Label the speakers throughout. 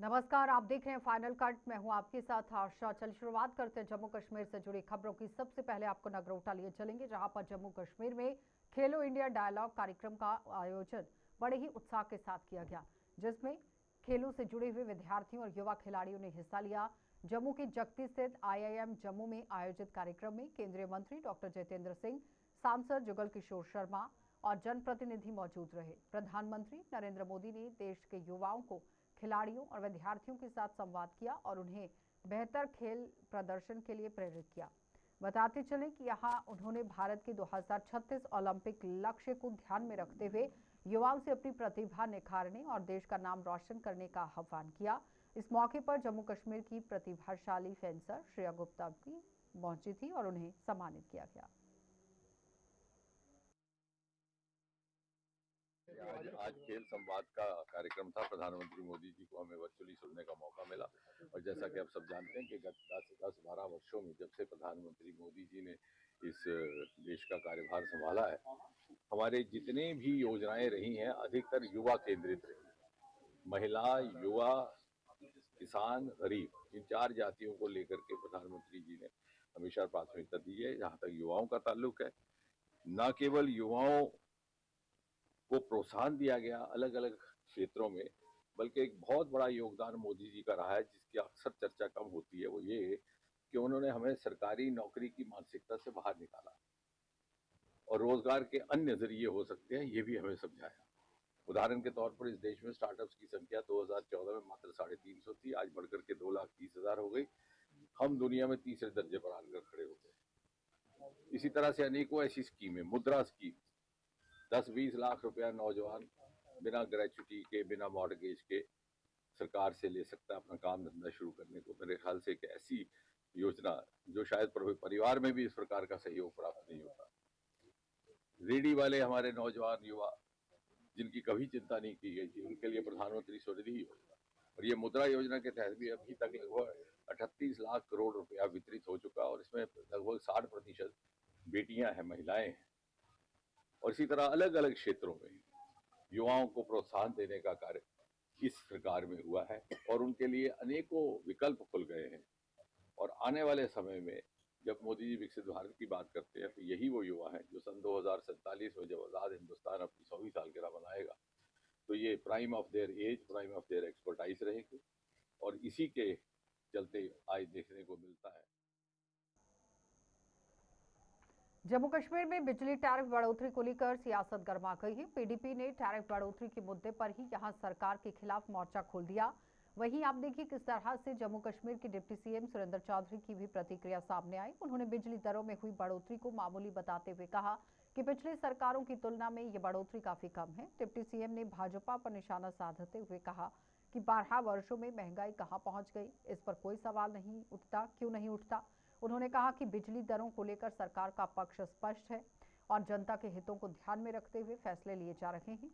Speaker 1: नमस्कार, आप देख रहे हैं फाइनल कट। मैं हूं आपके साथ आशा। चल शुरुआत करते हैं जम्मू कश्मीर से जुड़ी खबरों की। सबसे पहले आपको नगरोटा लिए चलेंगे, जहां पर जम्मू कश्मीर में खेलो इंडिया डायलॉग कार्यक्रम का आयोजन बड़े ही उत्साह के साथ किया गया, जिसमें खेलों से जुड़े हुए विद्यार्थियों और युवा खिलाड़ियों ने हिस्सा लिया। जम्मू की जगती स्थित IIM जम्मू में आयोजित कार्यक्रम में केंद्रीय मंत्री डॉक्टर जितेंद्र सिंह, सांसद जुगल किशोर शर्मा और जनप्रतिनिधि मौजूद रहे। प्रधानमंत्री नरेंद्र मोदी ने देश के युवाओं को खिलाड़ियों और विद्यार्थियों के साथ संवाद किया और उन्हें बेहतर खेल प्रदर्शन के लिए प्रेरित किया। बताते चलें कि यहां उन्होंने भारत के 2036 ओलंपिक लक्ष्य को ध्यान में रखते हुए युवाओं से अपनी प्रतिभा निखारने और देश का नाम रोशन करने का आह्वान किया। इस मौके पर जम्मू कश्मीर की प्रतिभाशाली फेंसर श्रेया गुप्ता भी पहुंची थी और उन्हें सम्मानित किया गया।
Speaker 2: आज खेल संवाद का कार्यक्रम था। प्रधानमंत्री मोदी जी को हमें वर्चुअली सुनने का मौका मिला और जैसा कि आप सब जानते हैं कि गत 10-12 वर्षों में जब से प्रधानमंत्री मोदी जी ने इस देश का कार्यभार संभाला है, हमारे जितने भी योजनाएं रही हैं अधिकतर युवा केंद्रित रही। महिला, युवा, किसान, गरीब, इन 4 जातियों को लेकर के प्रधानमंत्री जी ने हमेशा प्राथमिकता दी है। जहां तक युवाओं का ताल्लुक है, न केवल युवाओं को प्रोत्साहन दिया गया अलग अलग क्षेत्रों में, बल्कि एक बहुत बड़ा योगदान मोदी जी का रहा है जिसकी अक्सर चर्चा कम होती है। वो ये कि उन्होंने हमें सरकारी नौकरी की मानसिकता से बाहर निकाला और रोजगार के अन्य जरिए हो सकते हैं, ये भी हमें समझाया। उदाहरण के तौर पर इस देश में स्टार्टअप्स की संख्या 2014 में मात्र 350 थी, आज बढ़कर के 2,30,000 हो गई। हम दुनिया में तीसरे दर्जे पर आकर खड़े हो गए। इसी तरह से अनेकों ऐसी स्कीमें, मुद्रा स्कीम, 10-20 लाख रुपया नौजवान बिना ग्रेचुटी के, बिना मॉर्गेज के सरकार से ले सकता है अपना काम धंधा शुरू करने को। मेरे ख्याल से एक ऐसी योजना जो शायद परिवार में भी इस प्रकार का सहयोग प्राप्त नहीं होता। रेडी वाले हमारे नौजवान युवा जिनकी कभी चिंता नहीं की गई थी, उनके लिए प्रधानमंत्री स्वनिधि योजना और ये मुद्रा योजना के तहत भी अभी तक लगभग 38 लाख करोड़ रुपया वितरित हो चुका और इसमें लगभग 60% बेटियां हैं, महिलाएं हैं। और इसी तरह अलग अलग क्षेत्रों में युवाओं को प्रोत्साहन देने का कार्य इस सरकार में हुआ है और उनके लिए अनेकों विकल्प खुल गए हैं। और आने वाले समय में जब मोदी जी विकसित भारत की बात करते हैं तो यही वो युवा हैं जो सन 2047 में जब आज़ाद हिंदुस्तान अपनी 100वीं सालगिरह मनाएगा तो ये prime of their age, prime of their expertise रहेंगे और इसी के चलते आज देखने को मिलता है।
Speaker 1: जम्मू कश्मीर में बिजली टैरिफ बढ़ोतरी को लेकर सियासत गर्मा गई है। PDP ने टैरिफ बढ़ोतरी के मुद्दे पर ही यहां सरकार के खिलाफ मोर्चा खोल दिया। वहीं आप देखिए किस तरह से जम्मू कश्मीर के डिप्टी CM सुरेंद्र चौधरी की भी प्रतिक्रिया सामने आई। उन्होंने बिजली दरों में हुई बढ़ोतरी को मामूली बताते हुए कहा कि पिछली सरकारों की तुलना में ये बढ़ोतरी काफी कम है। डिप्टी CM ने भाजपा पर निशाना साधते हुए कहा कि 12 वर्षों में महंगाई कहां पहुंच गई, इस पर कोई सवाल नहीं उठता। क्यों नहीं उठता? उन्होंने कहा कि बिजली दरों को लेकर सरकार का पक्ष स्पष्ट है और जनता के हितों को ध्यान में रखते हुए फैसले लिए जा रहे हैं।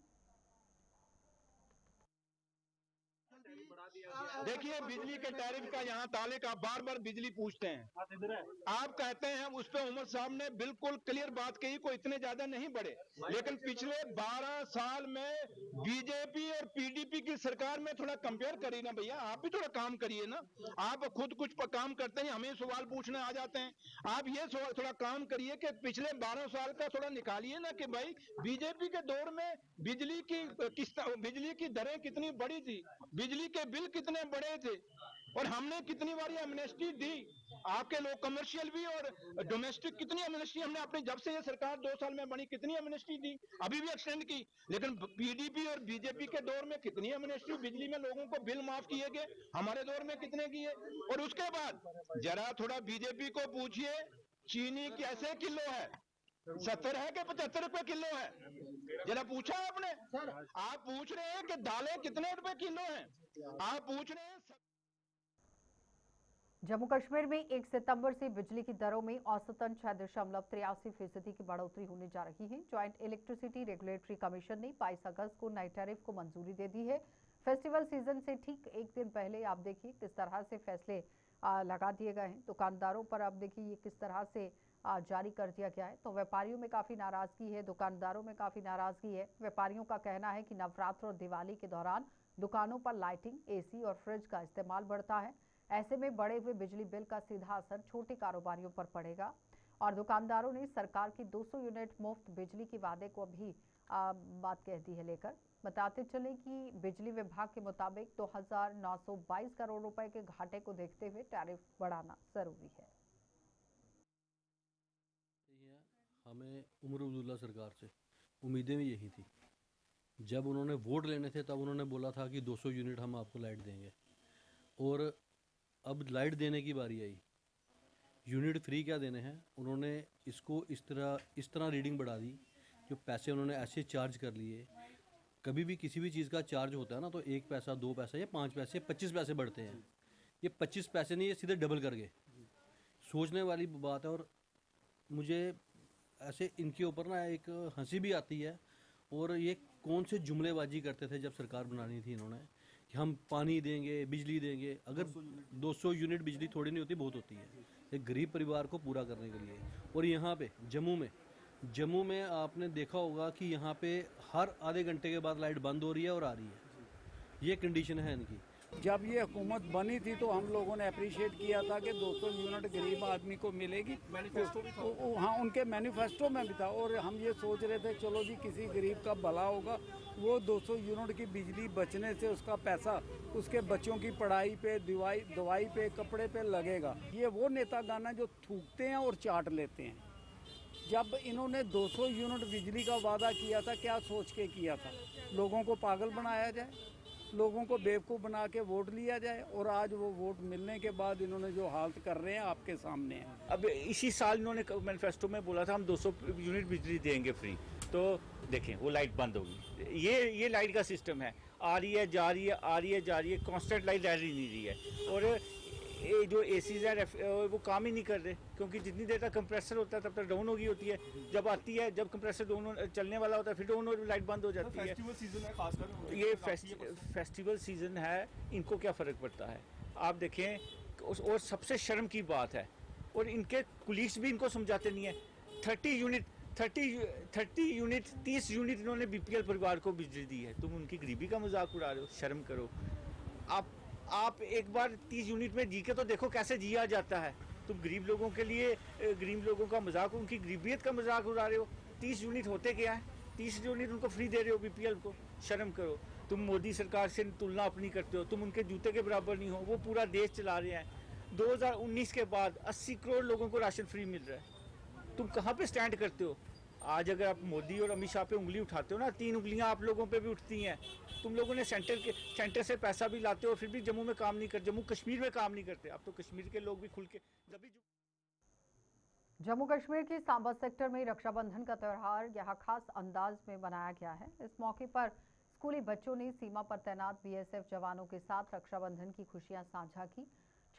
Speaker 3: देखिए, बिजली के टैरिफ का यहाँ ताले का बार बार बिजली पूछते हैं। आप कहते हैं उस पर उमर साहब ने बिल्कुल क्लियर बात कही, कोई इतने ज्यादा नहीं बढ़े, लेकिन पिछले 12 साल में बीजेपी और PDP की सरकार में थोड़ा कंपेयर करिए ना भैया, आप भी थोड़ा काम करिए ना। आप खुद कुछ काम करते हैं, हमें सवाल पूछने आ जाते हैं। आप ये थोड़ा काम करिए कि पिछले 12 साल का थोड़ा निकालिए ना कि भाई बीजेपी के दौर में बिजली की दरें कितनी बड़ी थी, बिजली के बिल कितने बड़े थे और हमने कितनी बार एमनेस्टी दी। आपके लोग कमर्शियल भी और डोमेस्टिक कितनी एमनेस्टी हमने अपनी जब से ये सरकार 2 साल में बनी कितनी एमनेस्टी दी, अभी भी एक्सटेंड की। लेकिन PDP और बीजेपी के दौर में कितनी एमनेस्टी, बिजली में लोगों को बिल माफ किए गए, हमारे दौर में कितने किए। और उसके बाद जरा थोड़ा बीजेपी को पूछिए चीनी कैसे किलो है, 70 है कि 75 रुपए किलो है, जरा पूछा आपने? आप पूछ रहे हैं कि दालें कितने रुपए किलो हैं, आप पूछ रहे हैं।
Speaker 1: जम्मू कश्मीर में 1 सितंबर से बिजली की दरों में औसतन 6.83% की बढ़ोतरी होने जा रही है। ज्वाइंट इलेक्ट्रिसिटी रेगुलेटरी कमीशन ने 22 अगस्त को नए टैरिफ को मंजूरी दे दी है। फेस्टिवल सीजन से ठीक एक दिन पहले आप देखिए किस तरह से फैसले लगा दिए गए हैं। दुकानदारों पर आप देखिए ये किस तरह से जारी कर दिया गया है। तो व्यापारियों में काफी नाराजगी है, दुकानदारों में काफी नाराजगी है। व्यापारियों का कहना है कि नवरात्र और दिवाली के दौरान दुकानों पर लाइटिंग, एसी और फ्रिज का इस्तेमाल बढ़ता है। ऐसे में बढ़े हुए बिजली बिल का सीधा असर छोटे कारोबारियों पर पड़ेगा और दुकानदारों ने सरकार की 200 यूनिट मुफ्त बिजली के वादे को भी बात कह दी है लेकर। बताते चलें कि बिजली विभाग के मुताबिक 2,922 करोड़ रुपए के घाटे को देखते हुए टैरिफ बढ़ाना जरूरी है।
Speaker 4: हमें उमर अब्दुल्ला सरकार से उम्मीदें भी यही थी। जब उन्होंने वोट लेने थे तब उन्होंने बोला था कि 200 यूनिट हम आपको लाइट देंगे, और अब लाइट देने की बारी आई। यूनिट फ्री क्या देने हैं, उन्होंने इसको इस तरह रीडिंग बढ़ा दी। जो पैसे उन्होंने ऐसे चार्ज कर लिए। कभी भी किसी भी चीज़ का चार्ज होता है ना, तो 1 पैसा 2 पैसा या 5 पैसे 25 पैसे बढ़ते हैं। ये 25 पैसे नहीं, ये सीधे डबल कर गए। सोचने वाली बात है। और मुझे ऐसे इनके ऊपर ना एक हंसी भी आती है। और ये कौन से जुमलेबाजी करते थे जब सरकार बनानी थी इन्होंने, कि हम पानी देंगे, बिजली देंगे। अगर 200 यूनिट बिजली थोड़ी नहीं होती, बहुत होती है एक गरीब परिवार को पूरा करने के लिए। और यहाँ पे जम्मू में आपने देखा होगा कि यहाँ पे हर आधे घंटे के बाद लाइट बंद हो रही है और आ रही है। ये कंडीशन है इनकी।
Speaker 5: जब ये हुकूमत बनी थी तो हम लोगों ने अप्रिशिएट किया था कि 200 यूनिट गरीब आदमी को मिलेगी। मैनिफेस्टो भी था। हाँ, उनके मैनिफेस्टो में भी था। और हम ये सोच रहे थे चलो जी किसी गरीब का भला होगा। वो 200 यूनिट की बिजली बचने से उसका पैसा उसके बच्चों की पढ़ाई पे, दवाई पे, कपड़े पे लगेगा। ये वो नेतागाना जो थूकते हैं और चाट लेते हैं। जब इन्होंने 200 यूनिट बिजली का वादा किया था, क्या सोच के किया था? लोगों को पागल बनाया जाए, लोगों को बेवकूफ़ बना के वोट लिया जाए। और आज वो वोट मिलने के बाद इन्होंने जो हालत कर रहे हैं आपके सामने है।
Speaker 6: अब इसी साल इन्होंने मैनिफेस्टो में बोला था हम 200 यूनिट बिजली देंगे फ्री, तो देखें वो लाइट बंद होगी। ये लाइट का सिस्टम है, आ रही है जा रही है, आ रही है जा रही है, कांस्टेंट लाइट रह नहीं रही है। और ये जो एसीज है वो काम ही नहीं कर रहे, क्योंकि जितनी देर तक कंप्रेसर होता है तब तक डाउन हो गई होती है। जब आती है, जब कंप्रेसर डाउन चलने वाला होता है, फिर डाउन और लाइट बंद हो जाती है।
Speaker 3: फेस्टिवल सीजन है खासकर।
Speaker 6: ये फेस्टिवल सीजन है, इनको क्या फ़र्क पड़ता है? आप देखें। और सबसे शर्म की बात है, और इनके कुलीग्स भी इनको समझाते नहीं है। 30 यूनिट 30 यूनिट इन्होंने बीपीएल परिवार को बिजली दी है। तुम उनकी गरीबी का मजाक उड़ा रहे हो, शर्म करो। आप एक बार 30 यूनिट में जी के तो देखो कैसे जिया जाता है। तुम गरीब लोगों के लिए, गरीब लोगों का मजाक, उनकी गरीबियत का मजाक उड़ा रहे हो। 30 यूनिट होते क्या है? 30 यूनिट उनको फ्री दे रहे हो बीपीएल को, शर्म करो। तुम मोदी सरकार से तुलना अपनी करते हो, तुम उनके जूते के बराबर नहीं हो। वो पूरा देश चला रहे हैं। 2019 के बाद 80 करोड़ लोगों को राशन फ्री मिल रहा है। तुम कहाँ पे स्टैंड करते हो? आज अगर आप मोदी और अमित शाह पे उंगली उठाते हो ना, 3 उंगलियां आप लोगों पे भी उठती हैं। तुम लोगों ने सेंटर से पैसा भी लाते हो, फिर भी जम्मू में काम नहीं करते, जम्मू कश्मीर में काम नहीं करते। अब तो कश्मीर के लोग भी खुल के
Speaker 1: जम्मू कश्मीर के सांबा सेक्टर में रक्षाबंधन का त्यौहार यहाँ खास अंदाज में मनाया गया है। इस मौके पर स्कूली बच्चों ने सीमा पर तैनात बीएसएफ जवानों के साथ रक्षाबंधन की खुशियां साझा की।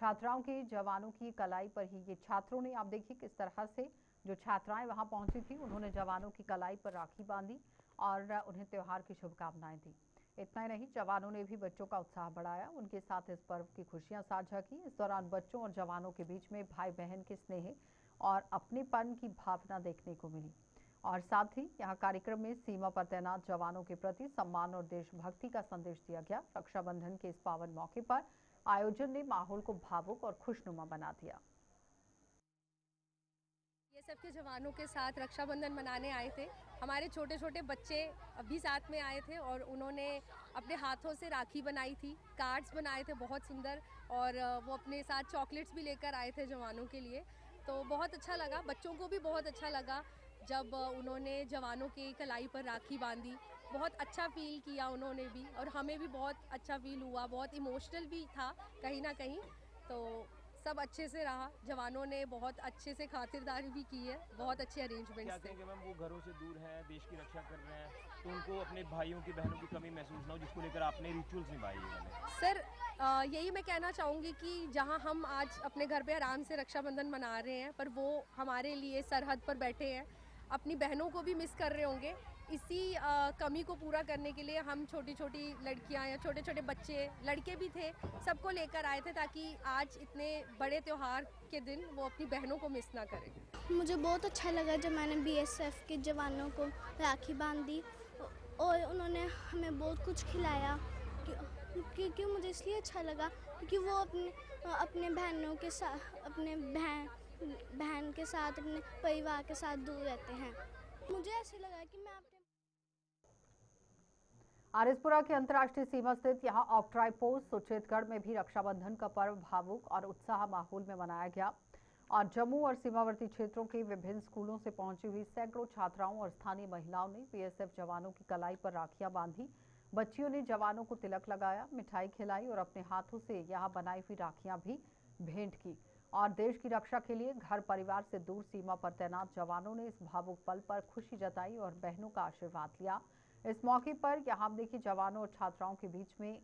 Speaker 1: छात्राओं के जवानों की कलाई पर ही ये छात्रों ने, आप देखिए किस तरह से जो छात्राएं वहां पहुंची थी, उन्होंने जवानों की कलाई पर राखी बांधी और उन्हें त्योहार की शुभकामनाएं दी। इतना ही नहीं, जवानों ने भी बच्चों का उत्साह बढ़ाया, उनके साथ इस पर्व की खुशियां साझा की। इस दौरान बच्चों और जवानों के बीच में भाई बहन के स्नेह और अपनेपन की भावना देखने को मिली। और साथ ही यहाँ कार्यक्रम में सीमा पर तैनात जवानों के प्रति सम्मान और देशभक्ति का संदेश दिया गया। रक्षाबंधन के इस पावन मौके पर आयोजन ने माहौल को भावुक और खुशनुमा बना दिया।
Speaker 7: बीएसएफ के जवानों के साथ रक्षाबंधन मनाने आए थे। हमारे छोटे छोटे बच्चे अभी साथ में आए थे और उन्होंने अपने हाथों से राखी बनाई थी, कार्ड्स बनाए थे बहुत सुंदर, और वो अपने साथ चॉकलेट्स भी लेकर आए थे जवानों के लिए। तो बहुत अच्छा लगा, बच्चों को भी बहुत अच्छा लगा जब उन्होंने जवानों की कलाई पर राखी बांधी। बहुत अच्छा फील किया उन्होंने भी, और हमें भी बहुत अच्छा फील हुआ। बहुत इमोशनल भी था कहीं ना कहीं। तो सब अच्छे से रहा, जवानों ने बहुत अच्छे से खातिरदारी भी की है, बहुत अच्छे अरेंजमेंट्स थे।
Speaker 8: मैम वो घरों से दूर हैं, देश की रक्षा कर रहे हैं, तो उनको अपने भाइयों की बहनों की कमी महसूस ना हो, जिसको लेकर आपने रिचुअल्स निभाई है।
Speaker 7: सर यही मैं कहना चाहूँगी कि जहाँ हम आज अपने घर पे आराम से रक्षाबंधन मना रहे हैं, पर वो हमारे लिए सरहद पर बैठे हैं, अपनी बहनों को भी मिस कर रहे होंगे। इसी कमी को पूरा करने के लिए हम छोटी छोटी लड़कियां या छोटे छोटे बच्चे, लड़के भी थे, सबको लेकर आए थे ताकि आज इतने बड़े त्यौहार के दिन वो अपनी बहनों को मिस ना करें।
Speaker 9: मुझे बहुत अच्छा लगा जब मैंने बीएसएफ के जवानों को राखी बांधी और उन्होंने हमें बहुत कुछ खिलाया, क्योंकि मुझे इसलिए अच्छा लगा क्योंकि वो अपने बहनों के साथ अपने बहन के साथ अपने परिवार के साथ दूर रहते हैं। मुझे ऐसे लगा कि मैं अपने
Speaker 1: आरिसपुरा की अंतर्राष्ट्रीय सीमा स्थित यहाँ ऑक्ट्राई पोस्ट सुचेतगढ़ में भी रक्षाबंधन का पर्व भावुक और उत्साह माहौल में मनाया गया और जम्मू और सीमावर्ती क्षेत्रों के विभिन्न स्कूलों से पहुंची हुई सैकड़ों छात्राओं और स्थानीय महिलाओं ने बीएसएफ जवानों की कलाई पर राखियां बांधी। बच्चियों ने जवानों को तिलक लगाया, मिठाई खिलाई और अपने हाथों से यहाँ बनाई हुई राखियां भी भेंट की। और देश की रक्षा के लिए घर परिवार से दूर सीमा पर तैनात जवानों ने इस भावुक पल पर खुशी जताई और बहनों का आशीर्वाद लिया। इस मौके पर यहाँ देखिए जवानों और छात्राओं के बीच में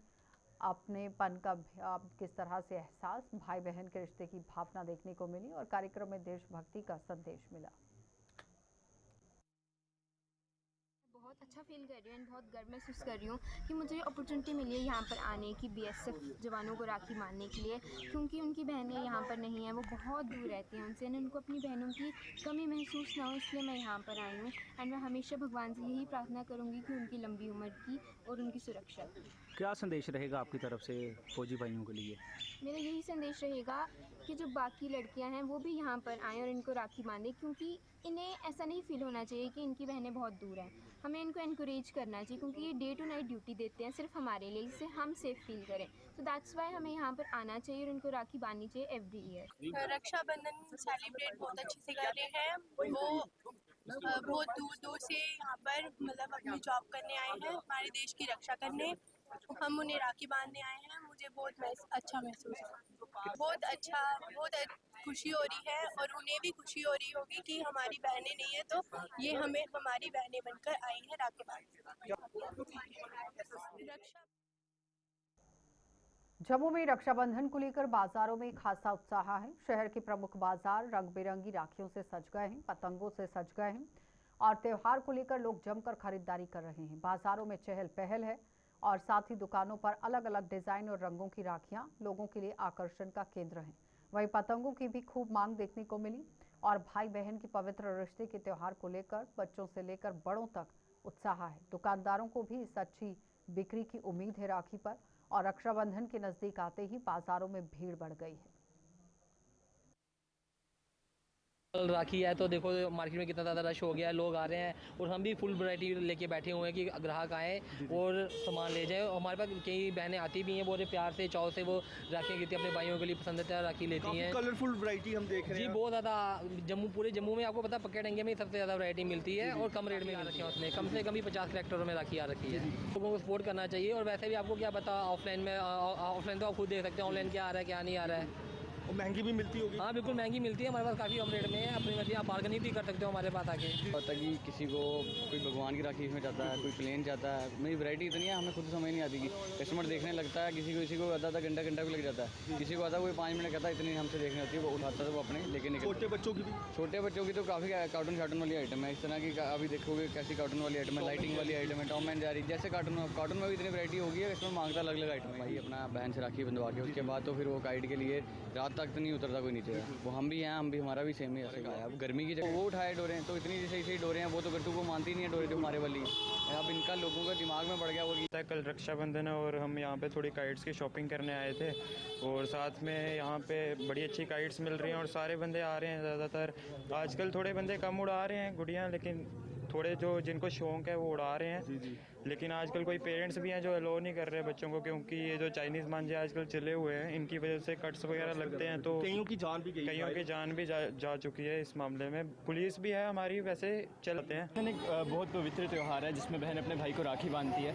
Speaker 1: अपनेपन का किस तरह से एहसास, भाई बहन के रिश्ते की भावना देखने को मिली और कार्यक्रम में देशभक्ति का संदेश मिला।
Speaker 10: बहुत अच्छा फील कर रही हूँ, बहुत गर्व महसूस कर रही हूँ कि मुझे अपॉर्चुनिटी मिली है यहाँ पर आने की बीएसएफ जवानों को राखी बांधने के लिए, क्योंकि उनकी बहनें यहाँ पर नहीं हैं, वो बहुत दूर रहती हैं उनसे, उनको अपनी बहनों की कमी महसूस ना हो, इसलिए मैं यहाँ पर आई हूँ। एंड मैं हमेशा भगवान से यही प्रार्थना करूँगी कि उनकी लंबी उम्र की और उनकी सुरक्षा।
Speaker 11: क्या संदेश रहेगा आपकी तरफ से फौजी भाइयों के लिए?
Speaker 10: मेरा यही संदेश रहेगा कि जो बाकी लड़कियां हैं वो भी यहाँ पर आएँ और इनको राखी बांधें, क्योंकि इन्हें ऐसा नहीं फील होना चाहिए कि इनकी बहनें बहुत दूर हैं। हमें इनको एनकरेज करना चाहिए, क्योंकि ये डे टू नाइट ड्यूटी देते हैं सिर्फ हमारे लिए, इससे हम सेफ फील करें। तो दैट्स वाई हमें यहाँ पर आना चाहिए और इनको राखी बांधनी चाहिए एवरी ईयर।
Speaker 12: रक्षाबंधन सेलिब्रेट बहुत अच्छे से कर रहे हैं। वो बहुत दूर दूर से यहाँ पर मतलब अपनी जॉब करने आए हैं, हमारे देश की रक्षा करने। हम उन्हें राखी बांधने आए हैं। मुझे बहुत अच्छा महसूस हुआ, बहुत अच्छा, बहुत खुशी हो रही है और उन्हें भी खुशी हो रही होगी कि हमारी बहनें नहीं है तो ये हमें हमारी बहनें बनकर आई हैं राखी बांधने।
Speaker 1: जम्मू में रक्षाबंधन को लेकर बाजारों में खासा उत्साह है। शहर के प्रमुख बाजार रंग बिरंगी राखियों से सज गए हैं, पतंगों से सज गए हैं और त्योहार को लेकर लोग जमकर खरीदारी कर रहे हैं। बाजारों में चहल पहल है और साथ ही दुकानों पर अलग अलग डिजाइन और रंगों की राखियां लोगों के लिए आकर्षण का केंद्र हैं। वहीं पतंगों की भी खूब मांग देखने को मिली और भाई बहन के पवित्र रिश्ते के त्योहार को लेकर बच्चों से लेकर बड़ों तक उत्साह है। दुकानदारों को भी इस अच्छी बिक्री की उम्मीद है राखी पर और रक्षाबंधन के नजदीक आते ही बाजारों में भीड़ बढ़ गई है।
Speaker 13: राखी है तो देखो मार्केट में कितना ज़्यादा रश हो गया है, लोग आ रहे हैं और हम भी फुल वैरायटी लेके बैठे हुए हैं कि ग्राहक आए और सामान ले जाए। हमारे पास कई बहनें आती भी हैं, बहुत प्यार से चाव से वो राखियाँ गिरती अपने भाइयों के लिए पसंद है राखी लेती हैं।
Speaker 14: कलरफुल वैरायटी हम देख रहे हैं
Speaker 13: जी, बहुत ज़्यादा। पूरे जम्मू में आपको पता पक्के डंगे में सबसे ज़्यादा वैरायटी मिलती है और कम रेट में रखी है, उसमें कम से कम भी 50 कैरेक्टरों में राखी आ रखी है। लोगों को सपोर्ट करना चाहिए और वैसे भी आपको क्या पता ऑफलाइन में, ऑफलाइन तो आप खुद देख सकते हैं ऑनलाइन क्या आ रहा है क्या नहीं आ रहा है।
Speaker 14: और महंगी भी मिलती होगी?
Speaker 13: हाँ बिल्कुल महंगी मिलती है, हमारे पास काफ़ी कम रेट में है। अपनी मर्जी आप बार्गेनिंग भी कर सकते हो हमारे पास आके।
Speaker 15: पता कि किसी को कोई भगवान की राखी में जाता है, कोई प्लेन जाता है, मेरी वैरायटी इतनी है हमें खुद समझ नहीं आती कि कस्टमर देखने लगता है। किसी को आधा घंटा भी लग जाता है, किसी को आता कोई 5 मिनट कहता है, इतनी हमसे देखनी होती है, वो उठाता है वो अपने लेके निकलता है। छोटे बच्चों की तो काफ़ी कार्टून वाली आइटम है इस तरह की। अभी देखोगे कैसी कार्टून वाली आइटम है, लाइटिंग वाली आइटम है, टॉम एंड जेरी जैसे कार्टून में भी इतनी वैरायटी होगी है, इसमें मांगता अलग अलग आइटम है। भाई अपना बहन से राखी बंधवा के उसके बाद तो फिर वो काइट के लिए रात तक तो नहीं उतरता कोई नीचे। वो हम भी हैं, हमारा भी सेम ही ऐसे का है। अब गर्मी की जगह वो उठाए डोरे तो इतनी सही डोरे हैं, वो तो गट्टू को मानती नहीं है डोरे तो हमारे वाली। अब इनका लोगों का दिमाग में बढ़ गया वो।
Speaker 8: कल रक्षाबंधन है और हम यहाँ पे थोड़ी काइट्स की शॉपिंग करने आए थे और साथ में यहाँ पे बड़ी अच्छी काइट्स मिल रही हैं और सारे बंदे आ रहे हैं। ज़्यादातर आजकल थोड़े बंदे कम उड़ा रहे हैं गुड़ियाँ, लेकिन थोड़े जो जिनको शौक है वो उड़ा रहे हैं। लेकिन आजकल कोई पेरेंट्स भी हैं जो अलो नहीं कर रहे बच्चों को, क्योंकि ये जो चाइनीज़ मांझे आजकल चले हुए हैं इनकी वजह से कट्स वगैरह लगते हैं, तो
Speaker 14: कईयों की जान भी
Speaker 8: जा चुकी है इस मामले में। पुलिस भी है हमारी, वैसे चलते हैं।
Speaker 16: एक बहुत पवित्र त्यौहार है जिसमें बहन अपने भाई को राखी बांधती है।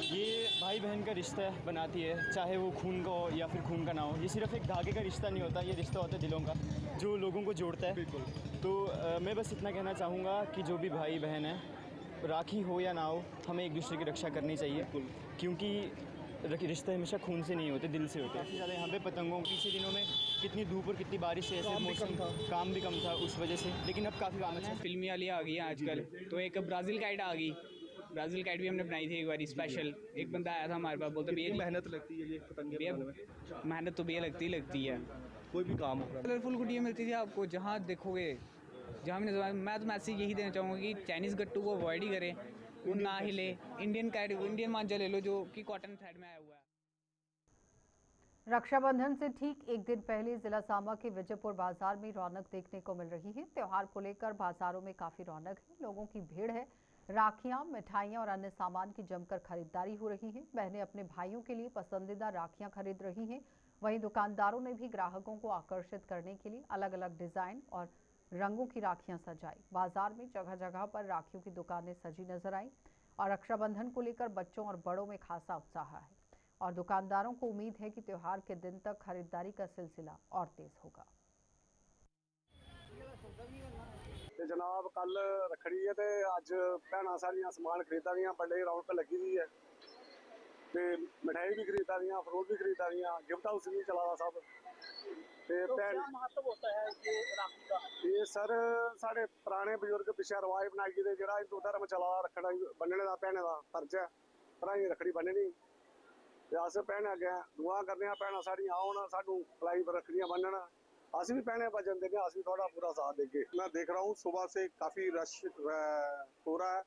Speaker 16: ये भाई बहन का रिश्ता बनाती है, चाहे वो खून का हो या फिर खून का ना हो। ये सिर्फ एक धागे का रिश्ता नहीं होता, ये रिश्ता होता है दिलों का जो लोगों को जोड़ता है। तो मैं बस इतना कहना चाहूँगा कि जो भी भाई बहन है, राखी हो या ना हो, हमें एक दूसरे की रक्षा करनी चाहिए, क्योंकि रिश्ते हमेशा खून से नहीं होते, दिल से होते हैं। ज़्यादा यहाँ पे पतंगों पीछे दिनों में कितनी धूप और कितनी बारिश है, ऐसे काम भी कम था उस वजह से, लेकिन अब काफ़ी काम है।
Speaker 17: फिल्मी वाली आ गई है आजकल, तो एक ब्राज़ील काइट आ गई। ब्राज़ील काइट भी हमने बनाई थी एक बार स्पेशल। एक बंदा आया था हमारे पास, बोलते भैया
Speaker 14: मेहनत लगती है ये पतंगे,
Speaker 17: मेहनत तो भैया लगती है
Speaker 14: कोई भी काम हो।
Speaker 17: कलरफुल गुड़िया मिलती थी आपको जहाँ देखोगे, जहाँ भी। मैं तो मैसेज यही देना चाहूँगा कि चाइनीज़ गट्टू को अवॉइड ही करें, वो ना ही ले। इंडियन मांझा ले लो जो कि कॉटन थ्रेड में आया हुआ है।
Speaker 1: रक्षाबंधन से ठीक एक दिन पहले जिला सांबा के विजयपुर बाजार में रौनक देखने को मिल रही है। त्योहार को लेकर बाजारों में काफी रौनक है, लोगों की भीड़ है। राखियां, मिठाइयां और अन्य सामान की जमकर खरीदारी हो रही है। बहनें अपने भाइयों के लिए पसंदीदा राखियां खरीद रही हैं। वहीं दुकानदारों ने भी ग्राहकों को आकर्षित करने के लिए अलग अलग डिजाइन और रंगों की राखियां सजाई। बाजार में जगह जगह पर राखियों की दुकानें सजी नजर आई और रक्षाबंधन को लेकर बच्चों और बड़ों में खासा उत्साह है और दुकानदारों को उम्मीद है कि त्योहार के दिन तक खरीदारी का सिलसिला और तेज होगा।
Speaker 18: जनाब कल रखड़ी है ते अज भैन सारियां समान खरीदा दियां, बड़े रौनक लगी दी है ते मिठाई भी खरीदा दियां, फ्रूट भी खरीदा दियां, गिफ्ट हाउस भी चला दा सब। ते भैन
Speaker 14: महत्व होता है ये राखी का?
Speaker 18: ये सर साढ़े पुराने बजुर्ग पिछे रवाज बनाई दे, जेड़ा हिंदू धर्म चला दा रखड़ा बन्नने दा भैनें दा फर्ज है, भराई रखड़ी बन्ननी ते अस भैनें अग्गें दुआ करने आं भैनां सारियां आउण सानू भलाई रखड़ियां बन्नण, अस भी भैनें वजन देंगे, अस भी थोड़ा पूरा साथ देंगे। मैं देख रहा हूँ सुबह से काफी रश हो रहा है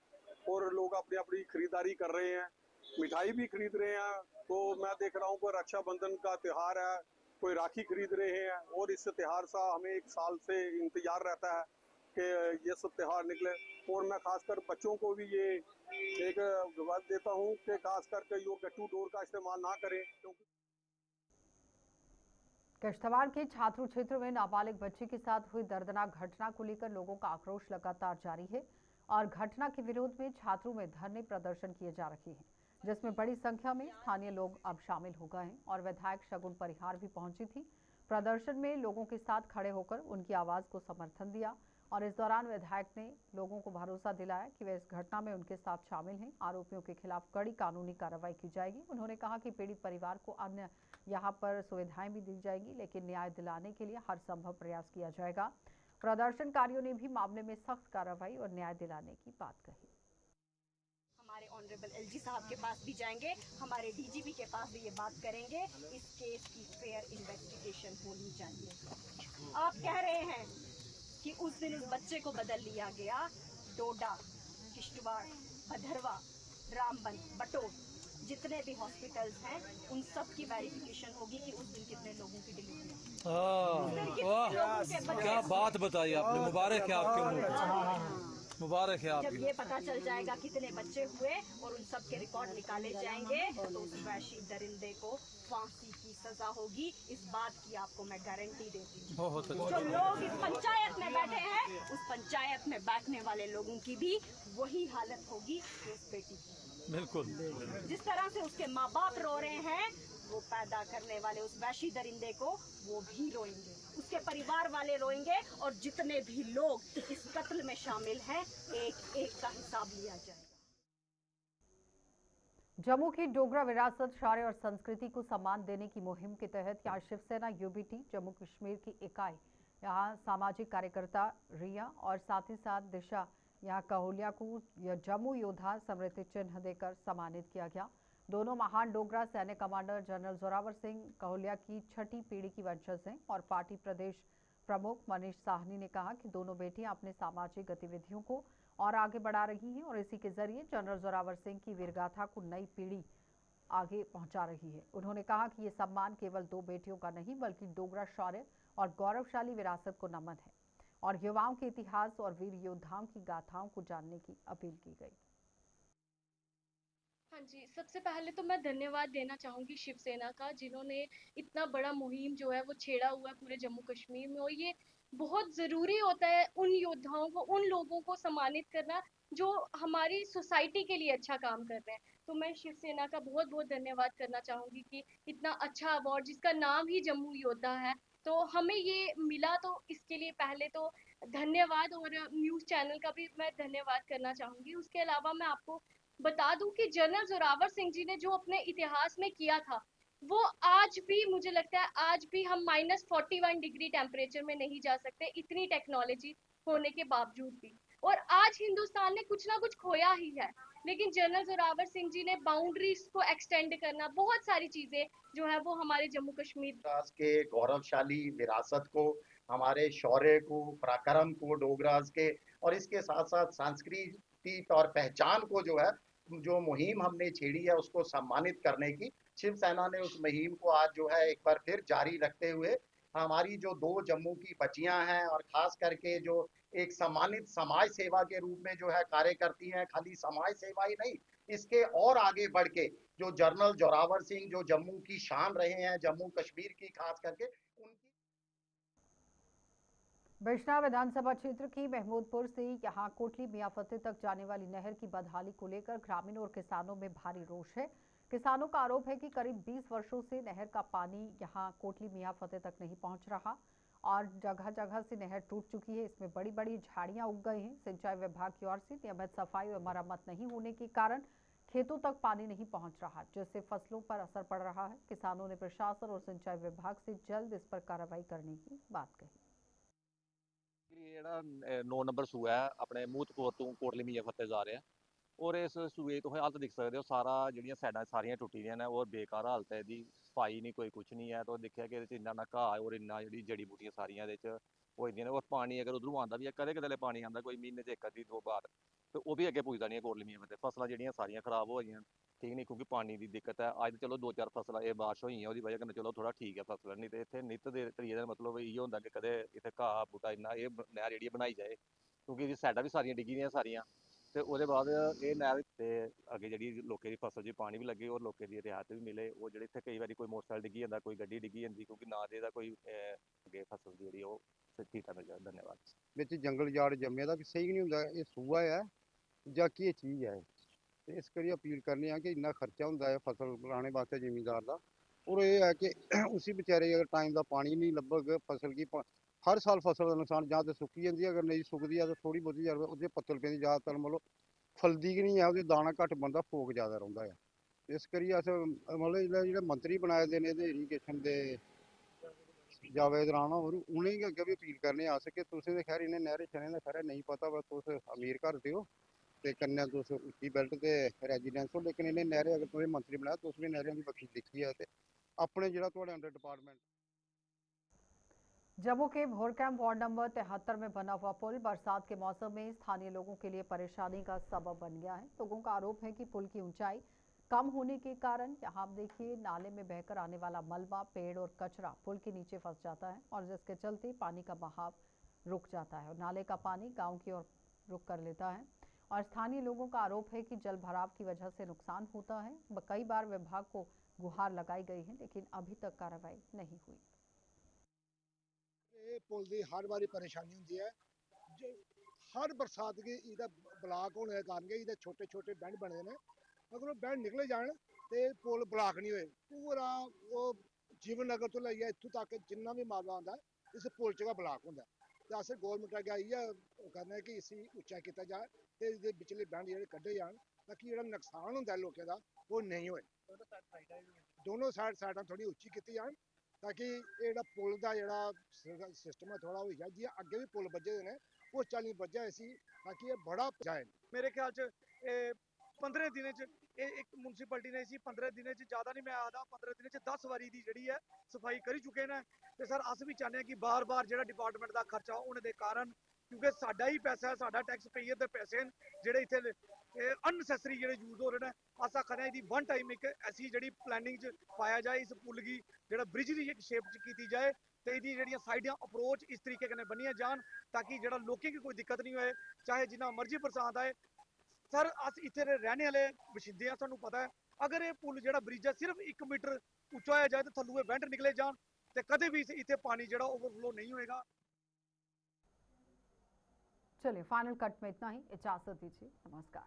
Speaker 18: और लोग अपनी अपनी खरीदारी कर रहे हैं, मिठाई भी खरीद रहे हैं। तो मैं देख रहा हूँ कोई रक्षाबंधन का त्योहार है, कोई राखी खरीद रहे हैं और इस त्योहार सा हमें एक साल से इंतजार रहता है कि ये सब त्योहार निकले। और मैं खासकर बच्चों को भी ये एक बात देता हूँ कि खास करके यो गट्टू डोर का इस्तेमाल ना करें, क्योंकि
Speaker 1: किश्तवाड़ के छात्रू क्षेत्र में नाबालिग बच्ची के साथ हुई दर्दनाक घटना को लेकर लोगों का आक्रोश लगातार जारी है और घटना के विरोध में छात्रों में धरने प्रदर्शन किए जा रहे हैं, जिसमें बड़ी संख्या में स्थानीय लोग अब शामिल हो गए हैं और विधायक शगुन परिहार भी पहुंची थी। प्रदर्शन में लोगों के साथ खड़े होकर उनकी आवाज को समर्थन दिया और इस दौरान विधायक ने लोगों को भरोसा दिलाया कि वे इस घटना में उनके साथ शामिल हैं। आरोपियों के खिलाफ कड़ी कानूनी कार्रवाई की जाएगी। उन्होंने कहा कि पीड़ित परिवार को अन्य यहां पर सुविधाएं भी दी जाएगी, लेकिन न्याय दिलाने के लिए हर संभव प्रयास किया जाएगा। प्रदर्शनकारियों ने भी मामले में सख्त कार्रवाई और न्याय दिलाने की बात कही।
Speaker 19: हमारे ऑनरेबल एलजी साहब के पास भी जाएंगे, हमारे डीजीपी के पास भी ये बात करेंगे। इस केस की फेयर इन्वेस्टिगेशन होनी चाहिए। आप कह रहे हैं कि उस दिन उस बच्चे को बदल लिया गया, डोडा, किश्तवाड़, भदरवा, रामबन, बटोर, जितने भी हॉस्पिटल्स हैं उन सब की वेरिफिकेशन होगी कि उस दिन कितने लोगों की डिलीवरी।
Speaker 20: क्या बात बताई आपने, मुबारक है आपके, मुबारक है
Speaker 19: जब ये पता चल जाएगा कितने बच्चे हुए और उन सब के रिकॉर्ड निकाले जाएंगे तो उस वैशी दरिंदे को फांसी की सजा होगी। इस बात की आपको मैं गारंटी देती हूँ। जो लोग इस पंचायत में बैठे हैं, उस पंचायत में बैठने वाले लोगों की भी वही हालत होगी उस बेटी की।
Speaker 20: बिल्कुल
Speaker 19: जिस तरह से उसके माँ बाप रो रहे हैं, वो पैदा करने वाले उस वैशी दरिंदे को वो भी रोएंगे, उसके परिवार वाले रोएंगे और जितने भी लोग इस कत्ल में शामिल हैं, एक एक का हिसाब लिया जाएगा।
Speaker 1: जम्मू की डोगरा विरासत, शौर्य और संस्कृति को सम्मान देने की मुहिम के तहत यहाँ शिवसेना यूबीटी जम्मू कश्मीर की इकाई, यहाँ सामाजिक कार्यकर्ता रिया और साथ ही साथ दिशा यहाँ कहोलिया को जम्मू योद्धा स्मृति चिन्ह देकर सम्मानित किया गया। दोनों महान डोगरा सैन्य कमांडर जनरल जोरावर सिंह कहोलिया की छठी पीढ़ी की वंशज हैं और पार्टी प्रदेश प्रमुख मनीष साहनी ने कहा कि दोनों बेटियां अपने सामाजिक गतिविधियों को और आगे बढ़ा रही हैं और इसी के जरिए जनरल जोरावर सिंह की वीरगाथा को नई पीढ़ी आगे पहुंचा रही है। उन्होंने कहा कि ये सम्मान केवल दो बेटियों का नहीं बल्कि डोगरा शौर्य और गौरवशाली विरासत को नमन है और युवाओं के इतिहास और वीर योद्धाओं की गाथाओं को जानने की अपील की गई।
Speaker 21: हाँ जी, सबसे पहले तो मैं धन्यवाद देना चाहूँगी शिवसेना का, जिन्होंने इतना बड़ा मुहिम जो है वो छेड़ा हुआ है पूरे जम्मू कश्मीर में। और ये बहुत ज़रूरी होता है उन योद्धाओं को, उन लोगों को सम्मानित करना जो हमारी सोसाइटी के लिए अच्छा काम कर रहे हैं। तो मैं शिवसेना का बहुत बहुत धन्यवाद करना चाहूँगी कि इतना अच्छा अवार्ड, जिसका नाम ही जम्मू योद्धा है, तो हमें ये मिला। तो इसके लिए पहले तो धन्यवाद, और न्यूज़ चैनल का भी मैं धन्यवाद करना चाहूँगी। उसके अलावा मैं आपको बता दूं कि जनरल जोरावर सिंह जी ने जो अपने इतिहास में किया था, वो आज भी, मुझे लगता है आज भी हम -41 डिग्री टेम्परेचर में नहीं जा सकते, इतनी टेक्नोलॉजी होने के बावजूद भी। और आज हिंदुस्तान ने कुछ ना कुछ खोया ही है, लेकिन जनरल जोरावर सिंह जी ने बाउंड्रीज को एक्सटेंड करना, बहुत सारी चीजें जो है वो हमारे जम्मू कश्मीर
Speaker 22: के गौरवशाली विरासत को, हमारे शौर्य को, पराक्रम को डोगराज के, और इसके साथ साथ सांस्कृतिक और पहचान को जो है, जो मुहिम हमने छेड़ी है उसको सम्मानित करने की शिवसेना ने उस मुहिम को आज जो है एक बार फिर जारी रखते हुए हमारी जो 2 जम्मू की बच्चियां हैं और खास करके जो एक सम्मानित समाज सेवा के रूप में जो है कार्य करती हैं, खाली समाज सेवा ही नहीं, इसके और आगे बढ़ के जो जनरल जोरावर सिंह जो जम्मू की शान रहे हैं, जम्मू कश्मीर की खास करके उनकी
Speaker 1: बिजनौर विधानसभा क्षेत्र की महमूदपुर से यहां कोटली मियां फतेह तक जाने वाली नहर की बदहाली को लेकर ग्रामीणों और किसानों में भारी रोष है। किसानों का आरोप है कि करीब 20 वर्षों से नहर का पानी यहां कोटली मियां फतेह तक नहीं पहुंच रहा और जगह जगह से नहर टूट चुकी है। इसमें बड़ी बड़ी झाड़ियां उग गई हैं। सिंचाई विभाग की ओर से नियमित सफाई व मरम्मत नहीं होने के कारण खेतों तक पानी नहीं पहुंच रहा, जिससे फसलों पर असर पड़ रहा है। किसानों ने प्रशासन और सिंचाई विभाग से जल्द इस पर कार्रवाई करने की बात कही।
Speaker 2: ਜਿਹੜਾ 9 ਨੰਬਰ ਸੂਆ ਹੈ ਆਪਣੇ ਮੂਤਪੁਰ ਤੋਂ ਕੋਟਲੀ ਮੀਆਂ ਫਤਿਹ ਜਾ ਰਿਹਾ ਔਰ ਇਸ ਸੂਏ ਤੋਂ ਹਾਲਤ ਦੇਖ ਸਕਦੇ ਹੋ, ਸਾਰਾ ਜਿਹੜੀਆਂ ਸਾਈਡਾਂ ਸਾਰੀਆਂ ਟੁੱਟੀ ਦੀਆਂ ਨੇ ਔਰ ਬੇਕਾਰ ਹਾਲਤ ਹੈ ਇਹਦੀ, ਸਫਾਈ ਨਹੀਂ, ਕੋਈ ਕੁਛ ਨਹੀਂ ਹੈ। ਤਾਂ ਦੇਖਿਆ ਕਿ ਇਹਦੇ 'ਚ ਇੰਨਾ ਨਾ ਘਾਹ ਔਰ ਇੰਨਾ ਜਿਹੜੀ ਜੜੀ ਬੂਟੀਆਂ ਸਾਰੀਆਂ ਇਹਦੇ 'ਚ ਹੋ ਜਾਂਦੀਆਂ ਨੇ ਔਰ ਪਾਣੀ ਅਗਰ ਉਧਰੋਂ ਆਉਂਦਾ ਵੀ ਹੈ, ਕਦੇ ਕਦੇ ਪਾਣੀ ਆਉਂਦਾ ਕੋਈ ਮਹੀਨੇ 'ਚ ਇੱਕ ਅੱਧੀ 2 ਵਾਰ, ਤੇ ਉਹ ਵੀ ਅੱਗੇ ਪੁੱਜਦਾ ਨਹੀਂ ਕੋਟਲੀ ਮੀਆਂ ਫਤਿਹ। ਫਸਲਾਂ ਜਿਹੜੀਆਂ ਸਾਰੀਆਂ ਖਰਾਬ ਹੋ ਗਈਆਂ, ਠੀਕ ਨਹੀਂ, ਕਿਉਂਕਿ ਪਾਣੀ ਦੀ ਦਿੱਕਤ ਹੈ। ਅੱਜ ਚਲੋ 2-4 ਫਸਲਾਂ ਇਹ ਬਾਰਿਸ਼ ਹੋਈਆਂ ਉਹਦੀ ਵਜ੍ਹਾ ਨਾਲ ਚਲੋ ਥੋੜਾ ਠੀਕ ਹੈ ਫਸਲ, ਨਹੀਂ ਤੇ ਇੱਥੇ ਨਿੱਤ ਦੇ ਤਰੀਏ ਦਾ ਮਤਲਬ ਇਹ ਹੁੰਦਾ ਕਿ ਕਦੇ ਇੱਥੇ ਘਾਹ ਬੂਟਾ ਇੰਨਾ ਇਹ ਨਹਿਰ ਜਿਹੜੀ ਬਣਾਈ ਜਾਏ, ਕਿਉਂਕਿ ਇਹਦੀ ਸਾਈਡਾਂ ਵੀ ਸਾਰੀਆਂ ਡਿੱਗੀ ਦੀਆਂ ਸਾਰੀਆਂ, ਤੇ ਉਹਦੇ ਬਾਅਦ ਇਹ ਨਹਿਰ ਤੇ ਅੱਗੇ ਜਿਹੜੀ ਲੋਕਾਂ ਦੀ ਫਸਲ 'ਚ ਪਾਣੀ ਵੀ ਲੱਗੇ ਔਰ ਲੋਕਾਂ ਦੀ ਰਿਆਇਤ ਵੀ ਮਿਲੇ। ਉਹ ਜਿਹੜੇ ਇੱਥੇ ਕਈ ਵਾਰੀ ਕੋਈ ਮੋਟਰਸਾਈਕਲ ਡਿੱਗੀ ਜਾਂਦਾ, ਕੋਈ ਗੱਡੀ ਡਿੱਗੀ ਜਾਂਦੀ, ਕਿਉਂਕਿ ਨਾ ਦੇ ਦਾ ਕੋਈ ਅੱਗੇ ਫਸਲ ਦੀ ਜਿਹੜੀ ਉਹ ਠੀਕ ਮਿਲ ਜਾਏ। ਧੰਨਵਾਦ।
Speaker 4: ਵਿੱਚ ਜੰਗਲ ਜਾੜ ਜੰਮਿਆ ਦਾ ਵੀ ਸਹੀ ਨਹੀਂ ਹੁੰਦਾ, ਇਹ ਸੂਆ ਹੈ ਜਾਂ ਕੀ ਚੀਜ਼ ਹੈ। ਤੇ ਇਸ ਕਰੀ ਅਪੀਲ ਕਰਨੀ ਆ ਕਿ ਇੰਨਾ ਖਰਚਾ ਹੁੰਦਾ ਹੈ ਫਸਲ ਲਾਣੇ ਵਾਸਤੇ ਜ਼ਿਮੀਂਦਾਰ ਦਾ, ਔਰ ਇਹ ਹੈ ਕਿ ਉसी बेचारे अगर टाइम का पानी नहीं लभग फसल की हर साल फसल का नुकसान ਜਾਂ तो सुक्की जाती है, अगर नहीं सुकती है तो थोड़ी बहुती ज़्यादा उससे पत्तल पैंदी, ज़्यादातर मतलब फलदी कि नहीं है, उसके दाना घट बनता, फोक ज़्यादा रहा है। इस करियै अस मतलब जो मंत्री बनाए दे ने इरीगेशन के जावेद राणा होर उ'नेंगी अग्गें भी अपील करने अस कि तुसें ते खैर इ'नें नैह्रें शैह्रें दा खैर नहीं पता, बस तुस अमीर घर दे हो ते कन्नै तुस उच्ची बेल्ट ते रेजीडेंस हो, लेकिन इ'नें नैह्रें अगर तुसें मंत्री बनाया तुस भी नैह्रें दी बक्खी दिक्खी है ते अपने जिहड़ा तुहाड़े अंडर डिपार्टमेंट।
Speaker 1: जम्मू के भोरकैम वार्ड नंबर 73 में बना हुआ पुल बरसात के मौसम में स्थानीय लोगों के लिए परेशानी का सबब बन गया है। लोगों का आरोप है कि पुल की ऊंचाई कम होने के कारण यहाँ आप देखिए नाले में बहकर आने वाला मलबा, पेड़ और कचरा पुल के नीचे फंस जाता है और जिसके चलते पानी का बहाव रुक जाता है और नाले का पानी गाँव की ओर रुक कर लेता है। और स्थानीय लोगों का आरोप है कि जल भराव की वजह से नुकसान होता है। कई बार विभाग को गुहार लगाई गई है, लेकिन अभी तक कार्रवाई नहीं हुई।
Speaker 23: पुल की हर बारी परेशानी होती है, हर बरसात की इहदा ब्लॉक होने के कारण इहदे छोटे छोटे बैंड बने ने, अगर वो बैंड निकले जान तो पुल ब्लॉक नहीं होए। पूरा वो जीवन नगर तो लेइयै इत्थों तक जिन्ना भी मालवा आंदा इस पुल च गै ब्लॉक होंदा है। तो अस गौरमेंट अग्गें इ'यै करने कि इसी उच्चा कीता जाए ते इसदे बिचले बैंड जेह्ड़े कड्ढे जान ताकि जेह्ड़ा नुकसान होंदा है लोकें दा वो नहीं होए। दोनों साइडां थोड़ी उच्ची कीती जान ताकि ये पुल का जोड़ा सिस्टम है थोड़ा हो जाए, जि'यां अग्गे भी पुल बज्जे दे ने उस चाल्ली बज्जे इसी ताकि ये बड़ा जाए।
Speaker 14: मेरे ख्याल च 15 दिनें च एक म्यूनसिपैलिटी ने इसी 15 दिनें च ज़्यादा नहीं, मैं आखदा 15 दिनें च 10 वारी दी जेह्ड़ी है सफाई करी चुके ने। ते सर अस भी चाहते हैं कि बार बार जेह्ड़ा डिपार्टमेंट का खर्चा होने के कारण, क्योंकि साडा ही पैसा है, साडा टैक्स पेयर दे पैसे न जेह्ड़े इत्थे अननैसेसरी जेह्ड़े यूज हो रहे हैं। अस आखने इहदी वन टाइम एक ऐसी जेह्ड़ी प्लैनिंग च पाया जाए, इस पुल गी जेह्ड़ा ब्रिज दी एक शेप च कीती जाए ते इहदी जेह्ड़ियां साइडां अप्रोच इस तरीके कन्नै बनियां जान ताकि जेह्ड़ा लोकें गी कोई दिक्कत नहीं होए, चाहे जिन्ना मर्जी बरसात आए। सर अस इत्थे दे रहने आह्ले बशिंदे आं, सानूं पता है अगर ये पुल जेह्ड़ा ब्रिज है सिर्फ 1 मीटर उच्चा होया जाए तो थल्लू बैंड निकले जान ते कदे भी इत्थे पानी जेह्ड़ा ओवरफ्लो नहीं होएगा।
Speaker 1: चलिए फाइनल कट में इतना ही, इजाजत दीजिए, नमस्कार।